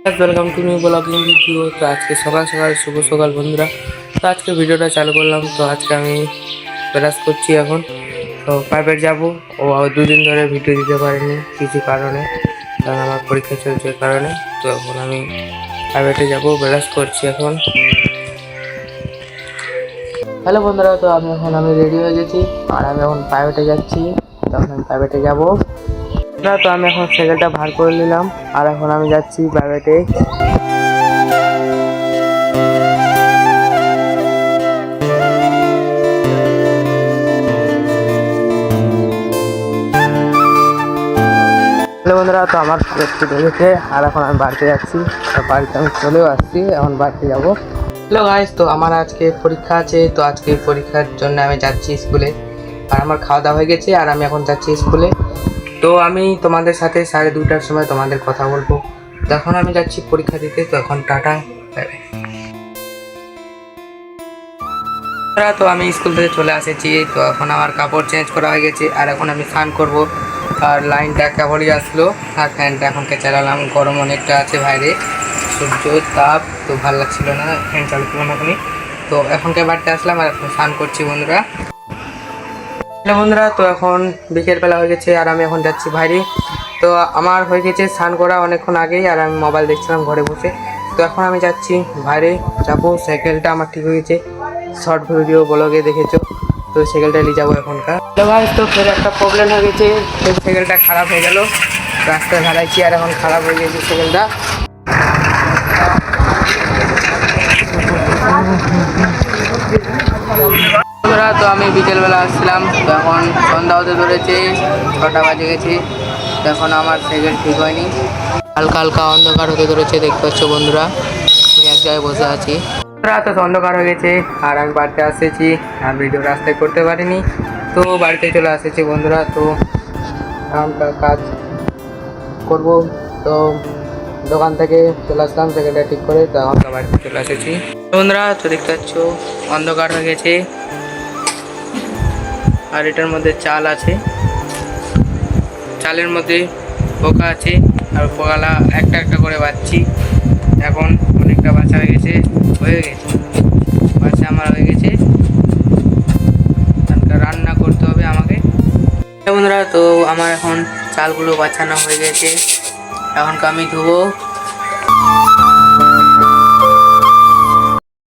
Welcome to new blogging video. তো আজকে সকাল সকাল শুভ সকাল বন্ধুরা। তো আজকে ভিডিওটা চালু করলাম। তো আজকে আমি ব্রাশ করছি এখন। তো প্রাইভেট যাব। ও দুদিন ধরে ভিডিও দিতে পারিনি কিছু কারণে, কারণ আমার পরীক্ষা চলছে কারণে। তো এখন আমি প্রাইভেটে যাব, ব্রাশ করছি এখন। হ্যালো বন্ধুরা, তো আমি রেডি হয়ে গেছি আর আমি এখন প্রাইভেটে যাচ্ছি। তখন আমি প্রাইভেটে যাবো না। তো আমি এখন সাইকেলটা ভার করে নিলাম আর এখন আমি যাচ্ছি প্রাইভেটে। হ্যালো বন্ধুরা, তো আমার একটু ঢেকেছে আর এখন আমি বাড়িতে যাচ্ছি। বাড়িতে আমি চলেও আসছি, এখন বাড়িতে যাব। হ্যালো গাইস, তো আমার আজকে পরীক্ষা আছে। তো আজকে পরীক্ষার জন্য আমি যাচ্ছি স্কুলে। আর আমার খাওয়া দাওয়া হয়ে গেছে আর আমি এখন যাচ্ছি স্কুলে। তো আমি তোমাদের সাথে 2:30টার সময় তোমাদের কথা বলবো। তো এখন আমি যাচ্ছি পরীক্ষা দিতে। তো এখন টাটা। তো আমি স্কুল থেকে চলে এসেছি। তো এখন আমার কাপড় চেঞ্জ করা হয়ে গেছে আর এখন আমি স্নান করব। আর লাইনটা কেবলই আসলো আর ফ্যানটা এখনকে চালালাম। গরম অনেকটা আছে বাইরে, সূর্য তাপ, তো ভালো লাগছিল না, ফ্যান চালু করলাম এখনই। তো এখনকে বাড়িতে আসলাম আর এখন স্নান করছি বন্ধুরা। হ্যালো বন্ধুরা, তো এখন বিকেলবেলা হয়ে গেছে আর আমি এখন যাচ্ছি বাইরে। তো আমার হয়ে গেছে স্নান করা অনেকক্ষণ আগেই আর আমি মোবাইল দেখছিলাম ঘরে বসে। তো এখন আমি যাচ্ছি বাইরে যাবো। সাইকেলটা আমার ঠিক হয়ে গেছে, শর্ট ভিডিও ব্লগে দেখেছো। তো সাইকেলটা নিয়ে যাবো এখনকার। তো ভাই, তো ফের একটা প্রবলেম হয়ে গেছে। সাইকেলটা খারাপ হয়ে গেল, রাস্তায় ঢালাইছি আর এখন খারাপ হয়ে গেছে সাইকেলটা। তো আমি বিকেলবেলা আসছিলাম। তো এখন সন্ধ্যা হতে ধরেছে, 6টা বাজে গেছে। তো এখন আমার সাইকেল ঠিক হয়নি, হালকা হালকা অন্ধকার হতে ধরেছে, দেখতে পাচ্ছ বন্ধুরা। আমি এক জায়গায় বসে আছি। রাত অন্ধকার হয়ে গেছে আর আমি বাড়িতে এসেছি আর ভিডিও রাস্তায় করতে পারিনি। তো বাড়িতে চলে এসেছি বন্ধুরা। তো কাজ করব। তো দোকান থেকে চলে আসলাম সাইকেলটা ঠিক করে। তো এখন বাড়িতে চলে এসেছি বন্ধুরা। তো দেখতে পাচ্ছ অন্ধকার হয়ে গেছে আর এটার মধ্যে চাল আছে, চালের মধ্যে পোকা আছে আর পোকালা একটা একটা করে বাচ্ছি। এখন অনেকটা বাচ্চা হয়ে গেছে বাচ্চা আমার হয়ে গেছে। রান্না করতে হবে আমাকে বন্ধুরা। তো আমার এখন চালগুলো বাছানো হয়ে গেছে, এখন আমি ধুবো।